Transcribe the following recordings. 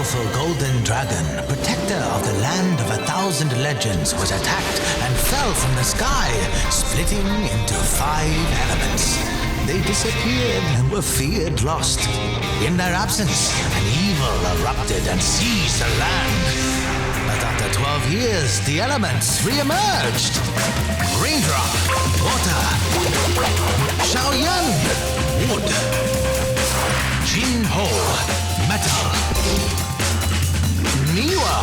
powerful golden dragon, protector of the land of 1,000 legends, was attacked and fell from the sky, splitting into 5 elements. They disappeared and were feared lost. In their absence, an evil erupted and seized the land. But after 12 years, the elements re-emerged. Raindrop, water. Xiaoyan, wood. Jinho, metal. Niwa,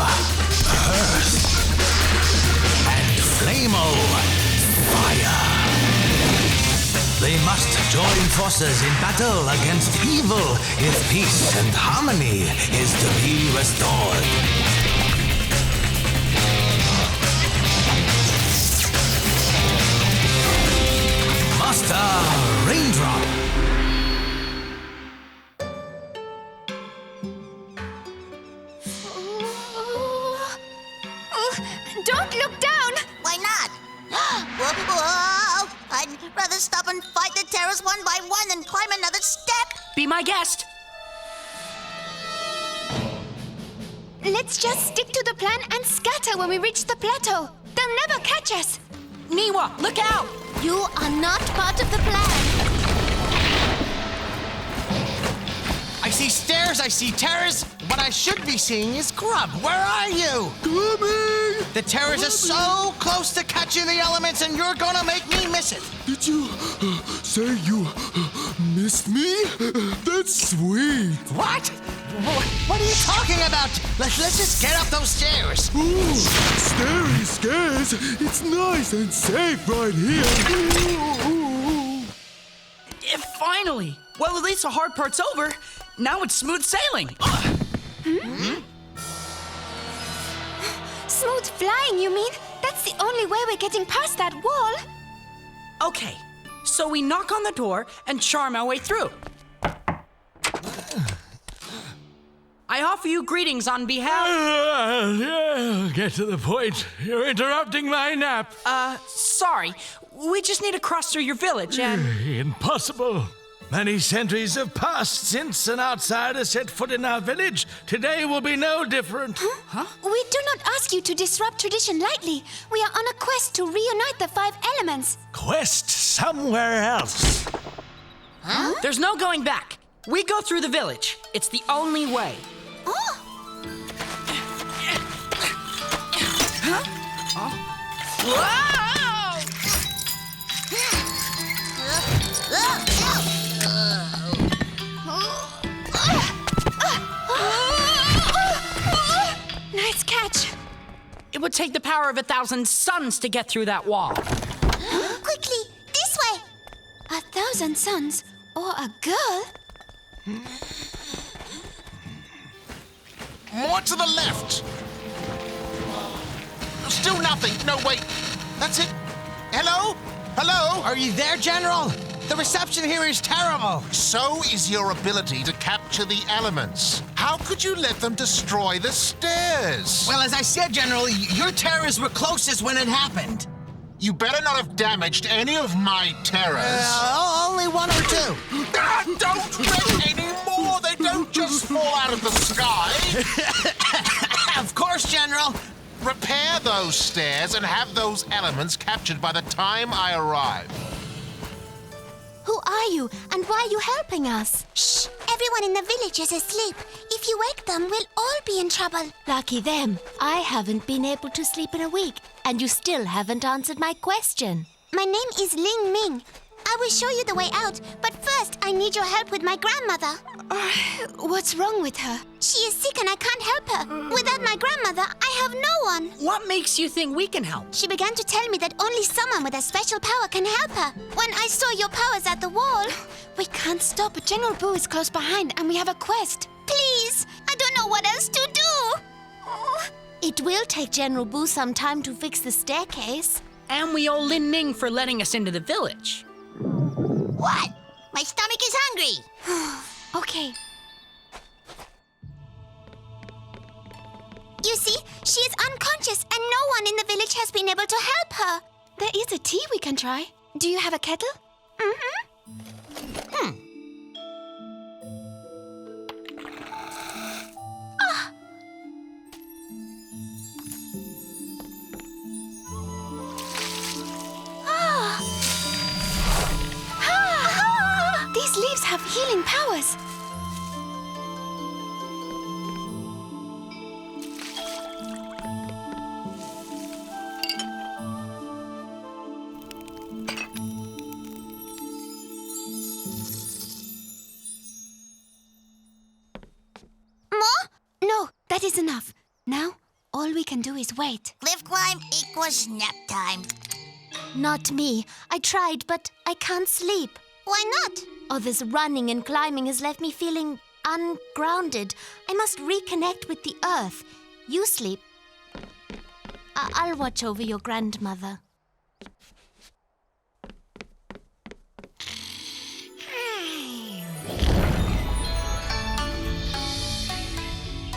earth. And Flamo, fire. They must join forces in battle against evil if peace and harmony is to be restored. Master Raindrop. Don't look down! Why not? Whoa! I'd rather stop and fight the terrors one by one than climb another step. Be my guest. Let's just stick to the plan and scatter when we reach the plateau. They'll never catch us. Niwa, look out! You are not part of the plan. I see stairs, I see terrors. What I should be seeing is Grub. Where are you? Coming! The terrors are so close to catching the elements, and you're gonna make me miss it. Did you say you missed me? That's sweet. What? What are you talking about? Let's just get up those stairs. Ooh, scary scares. It's nice and safe right here. Ooh. Finally! Well, at least the hard part's over. Now it's smooth sailing. Smooth flying, you mean? That's the only way we're getting past that wall. Okay, so we knock on the door and charm our way through. I offer you greetings on behalf... Get to the point. You're interrupting my nap. Sorry. We just need to cross through your village and... Impossible. Many centuries have passed since an outsider set foot in our village. Today will be no different. Huh? We do not ask you to disrupt tradition lightly. We are on a quest to reunite the 5 elements. Quest somewhere else. Huh? There's no going back. We go through the village. It's the only way. Oh! Whoa! Nice catch. It would take the power of 1,000 suns to get through that wall. Quickly, this way. 1,000 suns or a girl? More to the left. Still nothing. No, wait. That's it. Hello? Hello? Are you there, General? The reception here is terrible. So is your ability to capture the elements. How could you let them destroy the stairs? Well, as I said, General, your terrors were closest when it happened. You better not have damaged any of my terrors. Only 1 or 2. Don't make any more. They don't just fall out of the sky. Of course, General. Repair those stairs and have those elements captured by the time I arrive. Who are you and why are you helping us? Shh! Everyone in the village is asleep. If you wake them, we'll all be in trouble. Lucky them. I haven't been able to sleep in a week, and you still haven't answered my question. My name is Ling Ming. I will show you the way out, but first I need your help with my grandmother. What's wrong with her? She is sick and I can't help her. Without my grandmother, I have no one. What makes you think we can help? She began to tell me that only someone with a special power can help her. When I saw your powers at the wall... We can't stop. General Boo is close behind and we have a quest. Please, I don't know what else to do. It will take General Boo some time to fix the staircase. And we owe Lin Ming for letting us into the village. What? My stomach is hungry. Okay. You see, she is unconscious and no one in the village has been able to help her. There is a tea we can try. Do you have a kettle? Mm-hmm. powers. More? No, that is enough. Now, all we can do is wait. Cliff climb equals nap time. Not me. I tried, but I can't sleep. Why not? All this running and climbing has left me feeling ungrounded. I must reconnect with the earth. You sleep. I'll watch over your grandmother.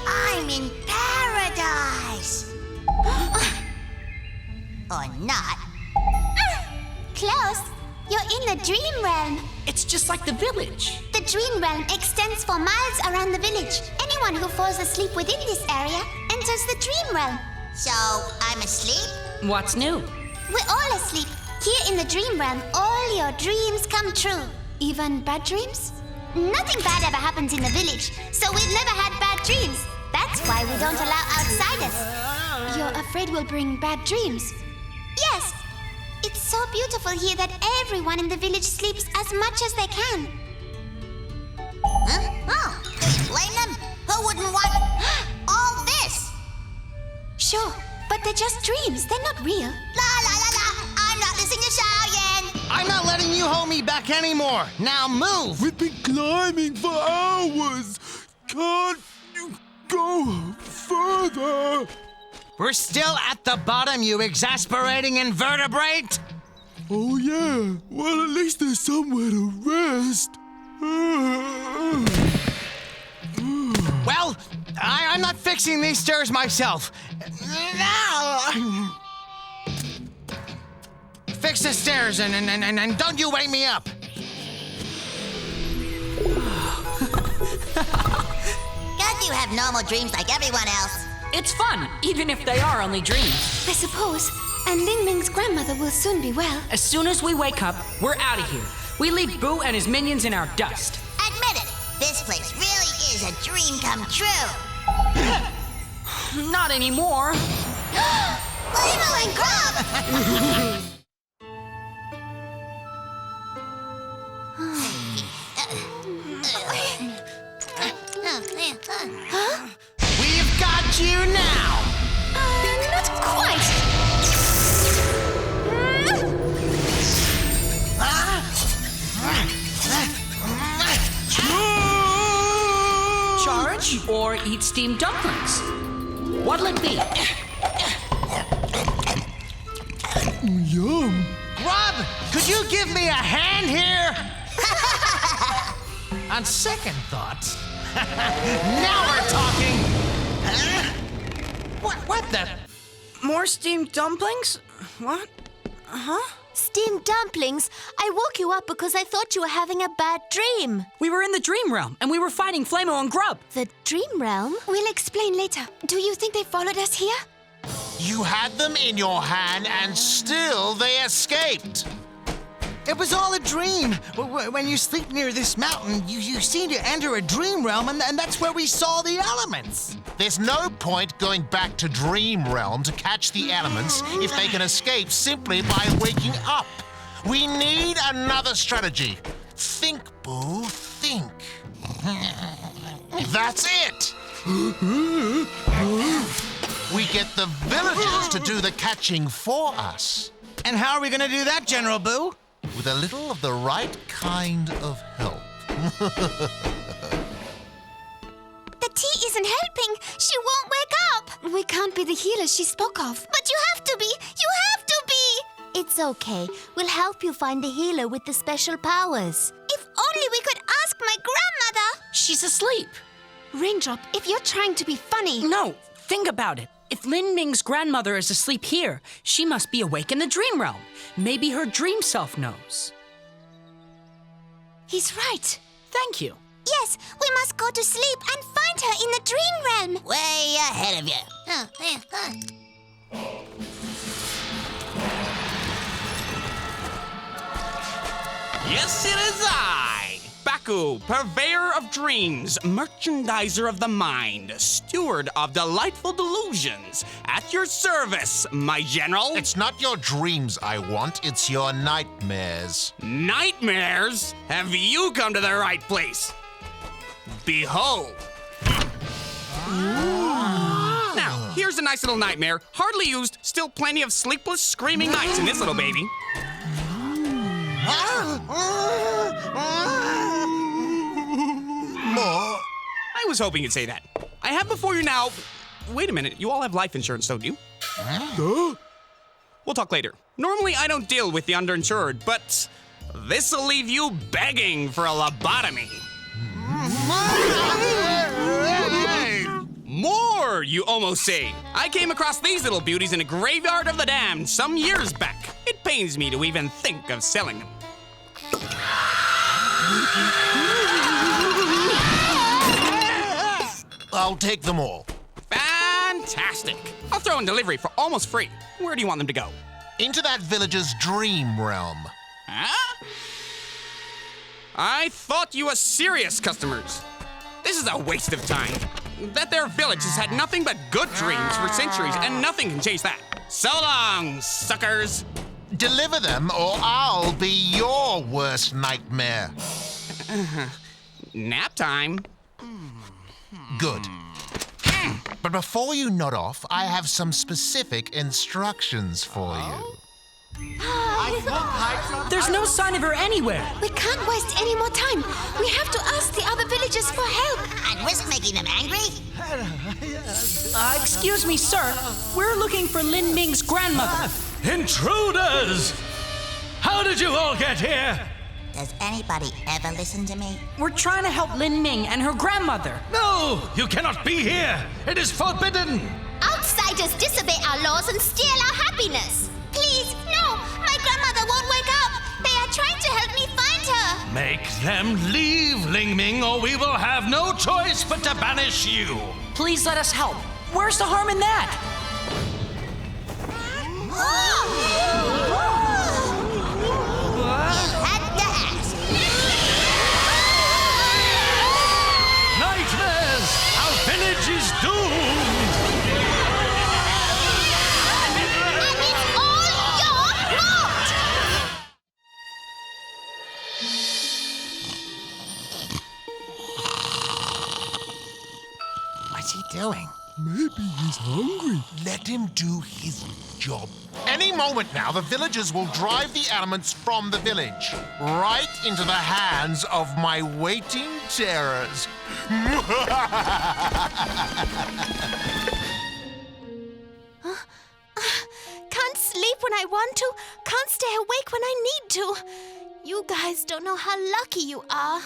I'm in paradise. Or not. Close. You're in the dream realm. It's just like the village. The dream realm extends for miles around the village. Anyone who falls asleep within this area enters the dream realm. So, I'm asleep? What's new? We're all asleep. Here in the dream realm, all your dreams come true. Even bad dreams? Nothing bad ever happens in the village, so we've never had bad dreams. That's why we don't allow outsiders. You're afraid we'll bring bad dreams? Yes. It's so beautiful here that everyone in the village sleeps as much as they can. Huh? Oh, do you blame them? Who wouldn't want all this? Sure, but they're just dreams. They're not real. La la la la! I'm not listening to Xiaoyan! I'm not letting you hold me back anymore. Now move. We've been climbing for hours. Can't you go further? We're still at the bottom, you exasperating invertebrate. Oh, yeah. Well, at least there's somewhere to rest. Well, I'm not fixing these stairs myself. Now, fix the stairs and don't you wake me up. Can't you have normal dreams like everyone else? It's fun, even if they are only dreams. I suppose. And Lin Ming's grandmother will soon be well. As soon as we wake up, we're out of here. We leave Boo and his minions in our dust. Admit it, this place really is a dream come true. Not anymore. Lilo and Grub! We've got you now. Not quite. Charge or eat steamed dumplings? What'll it be? Yum. Grub, could you give me a hand here? On second thoughts, now we're talking. What the? More steamed dumplings? What? Steamed dumplings? I woke you up because I thought you were having a bad dream. We were in the dream realm and we were fighting Flamo and Grub. The dream realm? We'll explain later. Do you think they followed us here? You had them in your hand and still they escaped. It was all a dream. When you sleep near this mountain, you seem to enter a dream realm, and that's where we saw the elements. There's no point going back to Dream Realm to catch the elements if they can escape simply by waking up. We need another strategy. Think, Boo, think. That's it! We get the villagers to do the catching for us. And how are we going to do that, General Boo? With a little of the right kind of help. The tea isn't helping. She won't wake up. We can't be the healers she spoke of. But you have to be. You have to be. It's okay. We'll help you find the healer with the special powers. If only we could ask my grandmother. She's asleep. Raindrop, if you're trying to be funny. No, think about it. If Lin Ming's grandmother is asleep here, she must be awake in the dream realm. Maybe her dream self knows. He's right. Thank you. Yes, we must go to sleep and find her in the dream realm. Way ahead of you. Yes, it is I, back Baku, purveyor of dreams, merchandiser of the mind, steward of delightful delusions. At your service, my general. It's not your dreams I want, it's your nightmares. Nightmares? Have you come to the right place? Behold. Now, here's a nice little nightmare. Hardly used, still plenty of sleepless, screaming nights in this little baby. More? I was hoping you'd say that. I have before you now... Wait a minute, you all have life insurance, don't you? Huh? We'll talk later. Normally, I don't deal with the underinsured, but this'll leave you begging for a lobotomy. More, you almost say. I came across these little beauties in a graveyard of the damned some years back. It pains me to even think of selling them. I'll take them all. Fantastic. I'll throw in delivery for almost free. Where do you want them to go? Into that villager's dream realm. Huh? I thought you were serious customers. This is a waste of time. That their village has had nothing but good dreams for centuries, and nothing can change that. So long, suckers. Deliver them, or I'll be your worst nightmare. Nap time. Good. But before you nod off, I have some specific instructions for you. There's no sign of her anywhere. We can't waste any more time. We have to ask the other villagers for help. And risk making them angry? Excuse me, sir. We're looking for Lin Ming's grandmother. Intruders! How did you all get here? Does anybody ever listen to me? We're trying to help Lin Ming and her grandmother. No, you cannot be here. It is forbidden. Outsiders disobey our laws and steal our happiness. Please, no! My grandmother won't wake up! They are trying to help me find her! Make them leave, Ling Ming, or we will have no choice but to banish you. Please let us help. Where's the harm in that? Had to ask. Nightmares! Our village is doomed! And it's all your fault! What's he doing? Maybe he's hungry. Let him do his job. Any moment now, the villagers will drive the elements from the village, right into the hands of my waiting terrors. Can't sleep when I want to, can't stay awake when I need to. You guys don't know how lucky you are.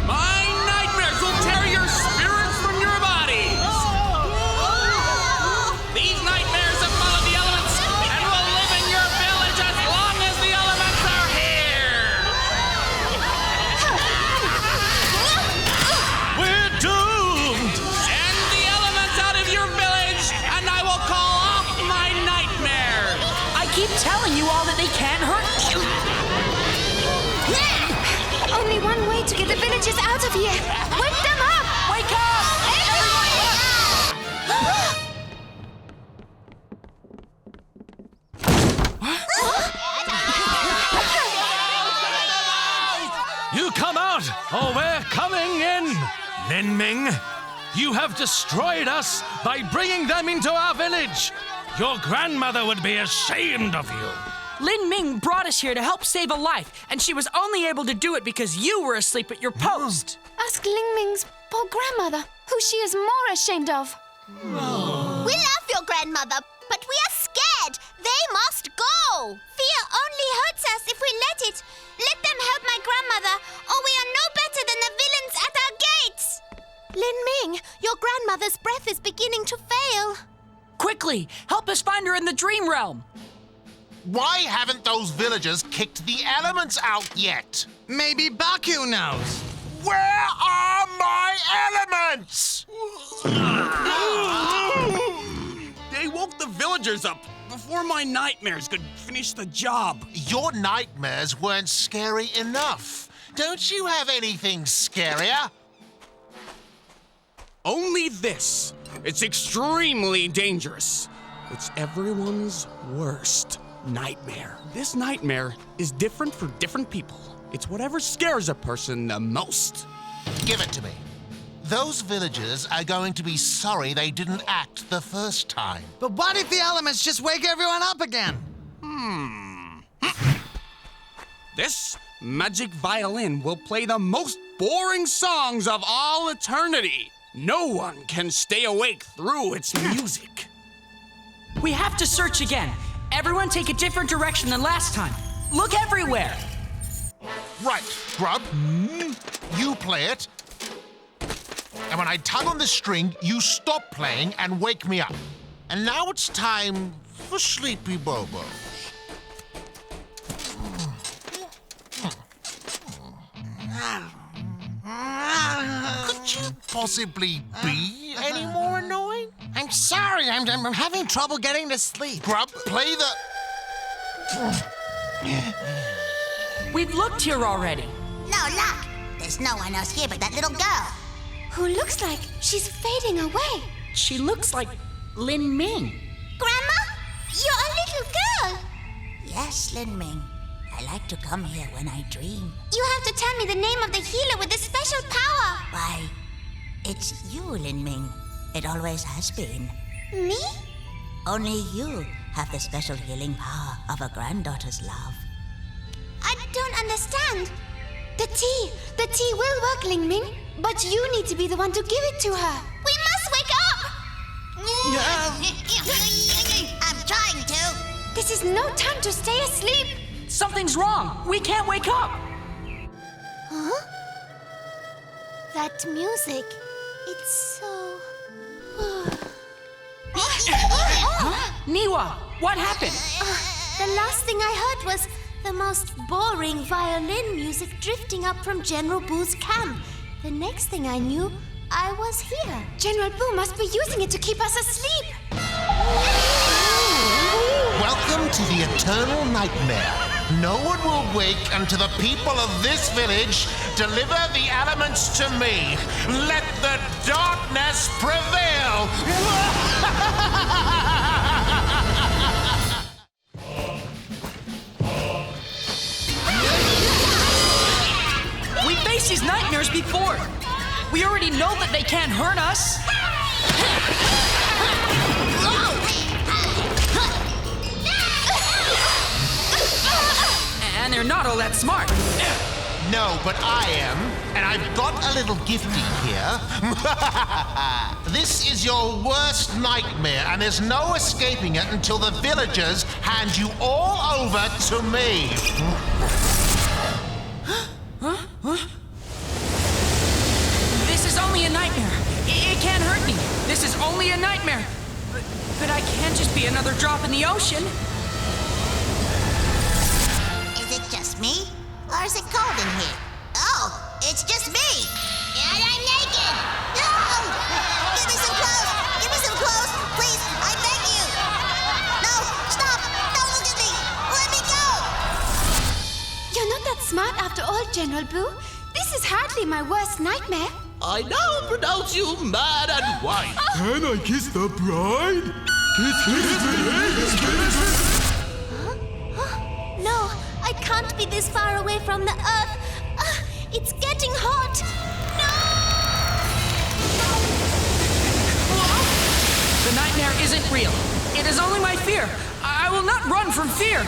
My nightmares will tear your spirits from your bodies. These nightmares have followed the elements and will live in your village as long as the elements are here. We're doomed! Send the elements out of your village, and I will call off my nightmares. I keep telling you all that they can't hurt you. Only one way to get the villagers out of here. Wake them up! Wake up! You come out, or we're coming in! Lin Ming, you have destroyed us by bringing them into our village! Your grandmother would be ashamed of you! Lin Ming brought us here to help save a life, and she was only able to do it because you were asleep at your post. Ask Ling Ming's poor grandmother, who she is more ashamed of. We love your grandmother, but we are scared. They must go. Fear only hurts us if we let it. Let them help my grandmother, or we are no better than the villains at our gates. Lin Ming, your grandmother's breath is beginning to fail. Quickly, help us find her in the dream realm. Why haven't those villagers kicked the elements out yet? Maybe Baku knows. Where are my elements? They woke the villagers up before my nightmares could finish the job. Your nightmares weren't scary enough. Don't you have anything scarier? Only this. It's extremely dangerous. It's everyone's worst nightmare. This nightmare is different for different people. It's whatever scares a person the most. Give it to me. Those villagers are going to be sorry they didn't act the first time. But what if the elements just wake everyone up again? This magic violin will play the most boring songs of all eternity. No one can stay awake through its music. We have to search again. Everyone take a different direction than last time. Look everywhere. Right, Grub. You play it. And when I tug on the string, you stop playing and wake me up. And now it's time for Sleepy Bobo. Could you possibly be any more annoying? I'm sorry, I'm having trouble getting to sleep. Grub, play the... We've looked here already. No luck. There's no one else here but that little girl. Who looks like she's fading away. She looks like Lin Ming. Grandma, you're a little girl. Yes, Lin Ming. I like to come here when I dream. You have to tell me the name of the healer with the special power. Why, it's you, Lin Ming. It always has been. Me? Only you have the special healing power of a granddaughter's love. I don't understand. The tea will work, Ling Ming, but you need to be the one to give it to her. We must wake up! I'm trying to. This is no time to stay asleep. Something's wrong. We can't wake up. Huh? That music, it's so... Niwa, what happened? The last thing I heard was the most boring violin music drifting up from General Boo's camp. The next thing I knew, I was here. General Boo must be using it to keep us asleep. Welcome to the eternal nightmare. No one will wake until the people of this village deliver the elements to me. Let the darkness prevail. We faced these nightmares before. We already know that they can't hurt us. And they're not all that smart. No, but I am, and I've got a little gifty here. This is your worst nightmare, and there's no escaping it until the villagers hand you all over to me. This is only a nightmare. It can't hurt me. This is only a nightmare. But I can't just be another drop in the ocean. Is it just me? Or is it cold in here? Oh, it's just me! And I'm naked! No! Give me some clothes! Give me some clothes! Please, I beg you! No, stop! Don't look at me! Let me go! You're not that smart after all, General Boo. This is hardly my worst nightmare. I now pronounce you mad and white. Can I kiss the bride? Kiss me. No, I can't be this far away from the earth. It's getting hot. The nightmare isn't real. It is only my fear. I will not run from fear.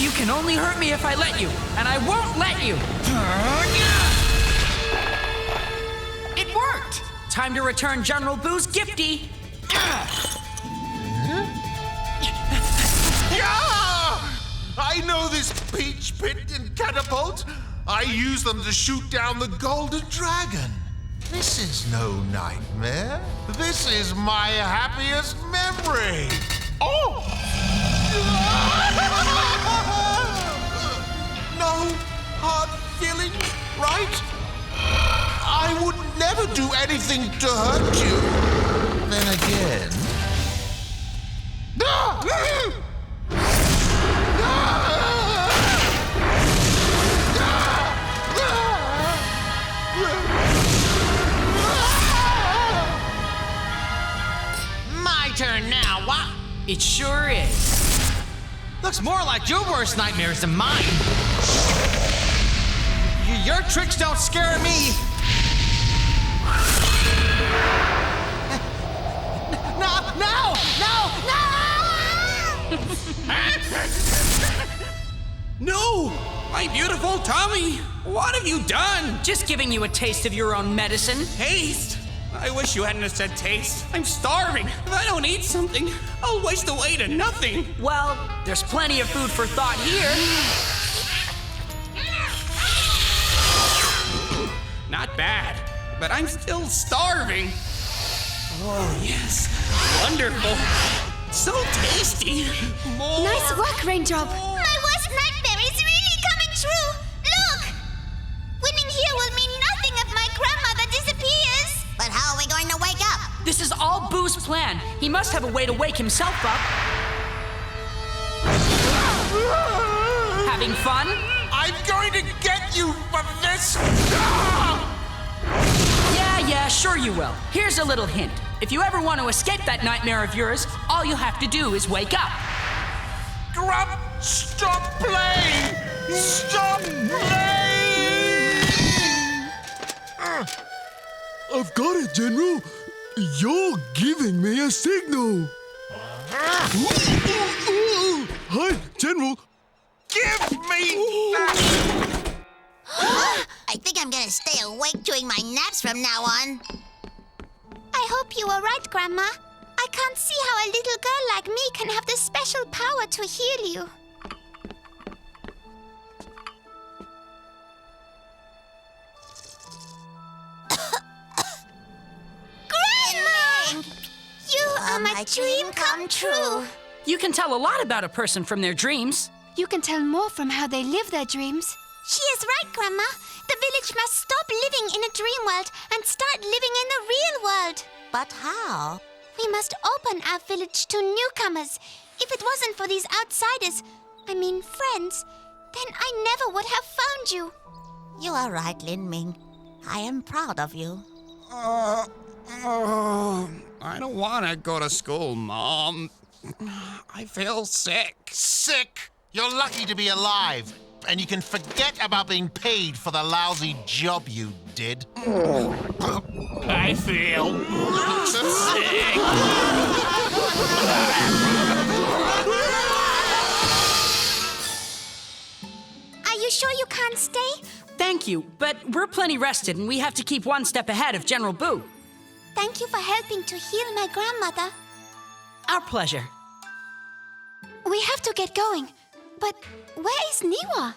You can only hurt me if I let you, and I won't let you. It worked. Time to return General Boo's gifty. I know this peach pit and catapult. I use them to shoot down the golden dragon. This is no nightmare. This is my happiest memory. Oh! No hard feeling, right? I would never do anything to hurt you. Then again... My turn now, what? It sure is. Looks more like your worst nightmares than mine. Your tricks don't scare me. No! No! My beautiful Tommy! What have you done? Just giving you a taste of your own medicine. Taste? I wish you hadn't have said taste. I'm starving. If I don't eat something, I'll waste away to nothing. Well, there's plenty of food for thought here. Not bad, but I'm still starving. Oh, yes. Wonderful. So tasty. More. Nice work, Raindrop. My worst nightmare is really coming true. Look! Winning here will mean nothing if my grandmother disappears. But how are we going to wake up? This is all Boo's plan. He must have a way to wake himself up. Having fun? I'm going to get you for this! Yeah, sure you will. Here's a little hint. If you ever want to escape that nightmare of yours, all you'll have to do is wake up. Grub, stop playing! Stop playing! I've got it, General. You're giving me a signal. Hi, General. Give me that! I think I'm gonna stay awake during my naps from now on. I hope you are right, Grandma. I can't see how a little girl like me can have the special power to heal you. Grandma! You are my dream come true. You can tell a lot about a person from their dreams. You can tell more from how they live their dreams. She is right, Grandma. The village must stop living in a dream world and start living in the real world. But how? We must open our village to newcomers. If it wasn't for these outsiders, I mean friends, then I never would have found you. You are right, Lin Ming. I am proud of you. I don't want to go to school, Mom. I feel sick. Sick? You're lucky to be alive. And you can forget about being paid for the lousy job you did. I feel sick. Are you sure you can't stay? Thank you, but we're plenty rested and we have to keep one step ahead of General Boo. Thank you for helping to heal my grandmother. Our pleasure. We have to get going. But where is Niwa?